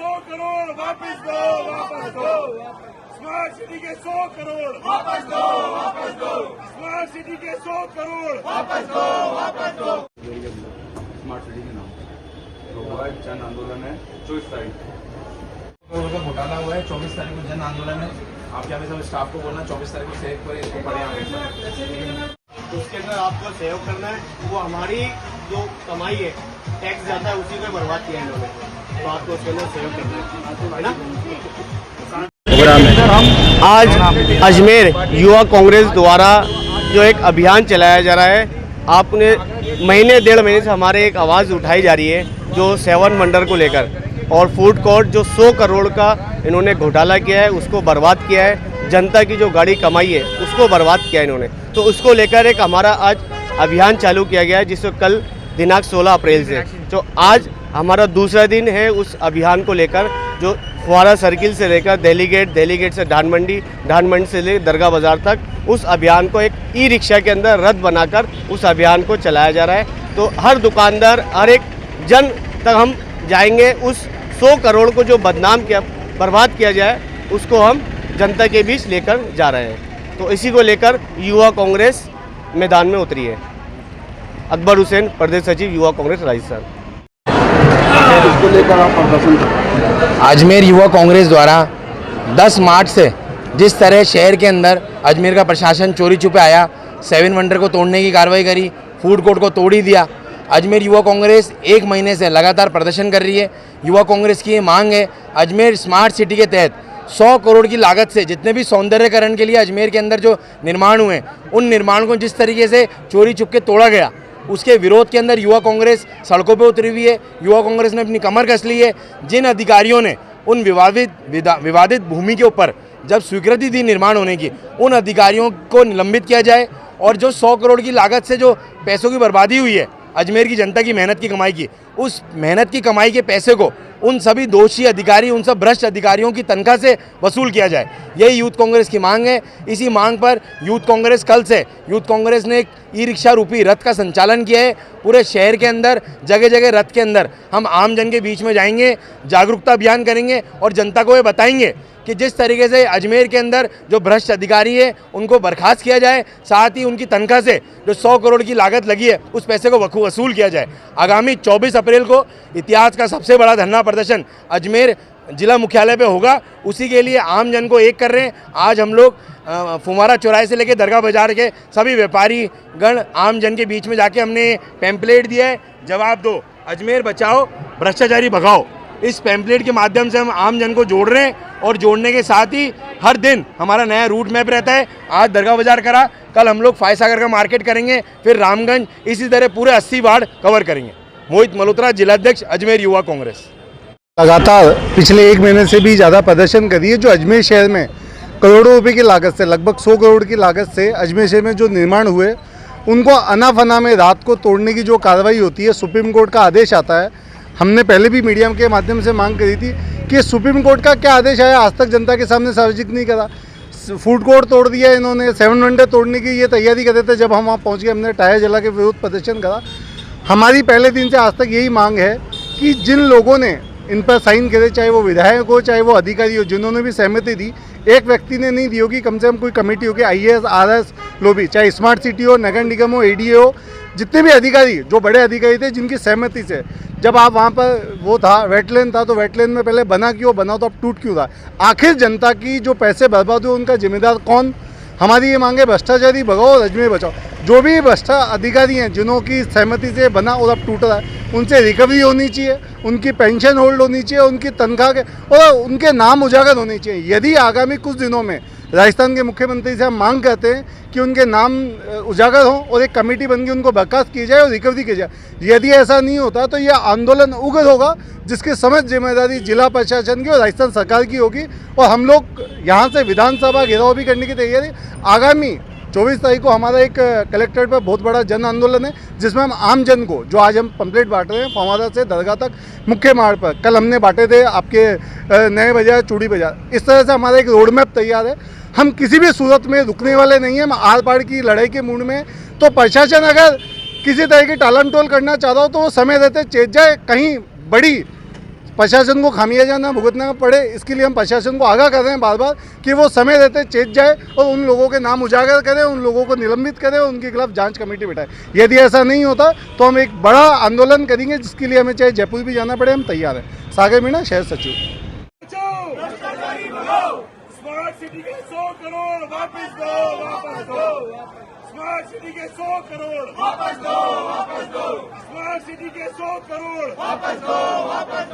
100 करोड़ वापस दो, वापस दो। स्मार्ट सिटी के 100 करोड़ वापस दो, वापस दो। स्मार्ट सिटी के 100 करोड़ वापस दो, वापस दो। स्मार्ट सिटी के नाम तो हुआ है जन आंदोलन है 24 तारीख करोड़ का घोटाला हुआ है। 24 तारीख को जन आंदोलन है। आप यहाँ पे सब स्टाफ को बोलना 24 तारीख को सहयोग करें, इसको पढ़े आगे। उसके अंदर आपको सहयोग करना है। वो हमारी जो कमाई है, टैक्स जाता है, उसी में बर्बाद किया है इन्होंने, तो आपको उसके अंदर सहयोग करना है ना। हम आज अजमेर युवा कांग्रेस द्वारा जो एक अभियान चलाया जा रहा है, आपने डेढ़ महीने से हमारे एक आवाज़ उठाई जा रही है जो 7 वंडर को लेकर, और फूड कोर्ट जो 100 करोड़ का इन्होंने घोटाला किया है, उसको बर्बाद किया है। जनता की जो गाड़ी कमाई है उसको बर्बाद किया है इन्होंने, तो उसको लेकर एक हमारा आज अभियान चालू किया गया है, जिसको कल दिनांक 16 अप्रैल से, तो आज हमारा दूसरा दिन है उस अभियान को लेकर, जो फुवारा सर्किल से लेकर दिल्ली गेट से धान मंडी से लेकर दरगाह बाज़ार तक उस अभियान को एक ई रिक्शा के अंदर रथ बनाकर उस अभियान को चलाया जा रहा है। तो हर दुकानदार, हर एक जन तक हम जाएंगे। उस 100 करोड़ को जो बदनाम किया, बर्बाद किया जाए, उसको हम जनता के बीच लेकर जा रहे हैं। तो इसी को लेकर युवा कांग्रेस मैदान में उतरी है। अकबर हुसैन, प्रदेश सचिव युवा कांग्रेस राजस्थान। इसको लेकर आप प्रदर्शन अजमेर युवा कांग्रेस द्वारा 10 मार्च से जिस तरह शहर के अंदर अजमेर का प्रशासन चोरी छुपे आया, 7 वंडर को तोड़ने की कार्रवाई करी, फूड कोर्ट को तोड़ ही दिया। अजमेर युवा कांग्रेस 1 महीने से लगातार प्रदर्शन कर रही है। युवा कांग्रेस की ये मांग है, अजमेर स्मार्ट सिटी के तहत 100 करोड़ की लागत से जितने भी सौंदर्यकरण के लिए अजमेर के अंदर जो निर्माण हुए, उन निर्माण को जिस तरीके से चोरी छुपके तोड़ा गया, उसके विरोध के अंदर युवा कांग्रेस सड़कों पे उतरी हुई है। युवा कांग्रेस ने अपनी कमर कस ली है। जिन अधिकारियों ने उन विवादित भूमि के ऊपर जब स्वीकृति दी निर्माण होने की, उन अधिकारियों को निलंबित किया जाए, और जो 100 करोड़ की लागत से जो पैसों की बर्बादी हुई है अजमेर की जनता की मेहनत की कमाई की, उस मेहनत की कमाई के पैसे को उन सभी दोषी अधिकारी, उन सब भ्रष्ट अधिकारियों की तनख्वाह से वसूल किया जाए। यही यूथ कांग्रेस की मांग है। इसी मांग पर यूथ कांग्रेस कल से यूथ कांग्रेस ने एक ई रिक्शा रूपी रथ का संचालन किया है। पूरे शहर के अंदर जगह जगह रथ के अंदर हम आम जन के बीच में जाएंगे, जागरूकता अभियान करेंगे और जनता को ये बताएंगे कि जिस तरीके से अजमेर के अंदर जो भ्रष्ट अधिकारी है उनको बर्खास्त किया जाए, साथ ही उनकी तनख्वाह से जो 100 करोड़ की लागत लगी है उस पैसे को वसूल किया जाए। आगामी 24 अप्रैल को इतिहास का सबसे बड़ा धरना प्रदर्शन अजमेर जिला मुख्यालय पे होगा। उसी के लिए आम जन को एक कर रहे हैं। आज हम लोग फुवारा चौराहे से लेकर दरगाह बाजार के सभी व्यापारी गण, आम जन के बीच में जाके हमने पैम्पलेट दिया है, जवाब दो अजमेर बचाओ भ्रष्टाचारी भगाओ। इस पैम्पलेट के माध्यम से हम आम जन को जोड़ रहे हैं, और जोड़ने के साथ ही हर दिन हमारा नया रूट मैप रहता है। आज दरगाह बाजार करा, कल हम लोग फायसागर का मार्केट करेंगे, फिर रामगंज, इसी तरह पूरे 80 वार्ड कवर करेंगे। मोहित मल्होत्रा, जिलाध्यक्ष अजमेर युवा कांग्रेस। लगातार पिछले 1 महीने से भी ज़्यादा प्रदर्शन करी है। जो अजमेर शहर में करोड़ों रुपए की लागत से, लगभग 100 करोड़ की लागत से अजमेर शहर में जो निर्माण हुए, उनको अनाफना में रात को तोड़ने की जो कार्रवाई होती है, सुप्रीम कोर्ट का आदेश आता है। हमने पहले भी मीडिया के माध्यम से मांग करी थी कि सुप्रीम कोर्ट का क्या आदेश आया, आज तक जनता के सामने सार्वजनिक नहीं करा। फूड कोर्ट तोड़ दिया इन्होंने, 7 वंडर तोड़ने की ये तैयारी कर रहे थे। जब हम वहाँ पहुँच गए, हमने टायर जला के विरोध प्रदर्शन करा। हमारी पहले दिन से आज तक यही मांग है कि जिन लोगों ने इन पर साइन करे, चाहे वो विधायक हो चाहे वो अधिकारी हो, जिन्होंने भी सहमति दी, एक व्यक्ति ने नहीं दी होगी, कम से कम कोई कमेटी होगी, IAS RS लोग भी, चाहे स्मार्ट सिटी हो, नगर निगम हो, ADA हो, जितने भी अधिकारी, जो बड़े अधिकारी थे जिनकी सहमति से जब आप वहाँ पर वो था वेटलैंड था, तो वेटलैंड में पहले बना क्यों, बना तो अब टूट क्यों रहा। आखिर जनता की जो पैसे बर्बाद हुए उनका जिम्मेदार कौन। हमारी ये मांगे भ्रष्टाचारी भगाओ और अजमेर बचाओ। जो भी भ्रष्ट अधिकारी हैं जिन्हों की सहमति से बना और अब टूट रहा है, उनसे रिकवरी होनी चाहिए, उनकी पेंशन होल्ड होनी चाहिए, उनकी तनख्वाह के और उनके नाम उजागर होने चाहिए। यदि आगामी कुछ दिनों में राजस्थान के मुख्यमंत्री से हम मांग करते हैं कि उनके नाम उजागर हों और एक कमेटी बन के उनको बर्खास्त की जाए और रिकवरी की जाए। यदि ऐसा नहीं होता तो यह आंदोलन उग्र होगा, जिसकी समझ जिम्मेदारी जिला प्रशासन की और राजस्थान सरकार की होगी। और हम लोग यहाँ से विधानसभा घेराव भी करने की तैयारी। आगामी 24 तारीख को हमारा एक कलेक्ट्रेट पर बहुत बड़ा जन आंदोलन है, जिसमें हम आम जन को, जो आज हम पंपलेट बांट रहे हैं फवारा से दरगाह तक मुख्य मार्ग पर, कल हमने बांटे थे आपके नए बाजार, चूड़ी बाजार, इस तरह से हमारा एक रोड मैप तैयार है। हम किसी भी सूरत में रुकने वाले नहीं हैं। हम आर पार की लड़ाई के मूड में। तो प्रशासन अगर किसी तरह की टालमटोल करना चाह रहा हो तो वो समय रहते चेत जाए। कहीं बड़ी प्रशासन को खामियाजा ना भुगतना पड़े, इसके लिए हम प्रशासन को आगाह कर रहे हैं बार बार कि वो समय रहते चेत जाए और उन लोगों के नाम उजागर करें, उन लोगों को निलंबित करें, उनके खिलाफ जांच कमेटी बिठाए। यदि ऐसा नहीं होता तो हम एक बड़ा आंदोलन करेंगे, जिसके लिए हमें चाहे जयपुर भी जाना पड़े, हम तैयार हैं। सागर मीणा, शहर सचिव। स्मार्ट सिटी के 100 करोड़ वापस दो, वापस दो। स्मार्ट सिटी के 100 करोड़ वापस दो, वापस दो। स्मार्ट सिटी के 100 करोड़ वापस दो, वापस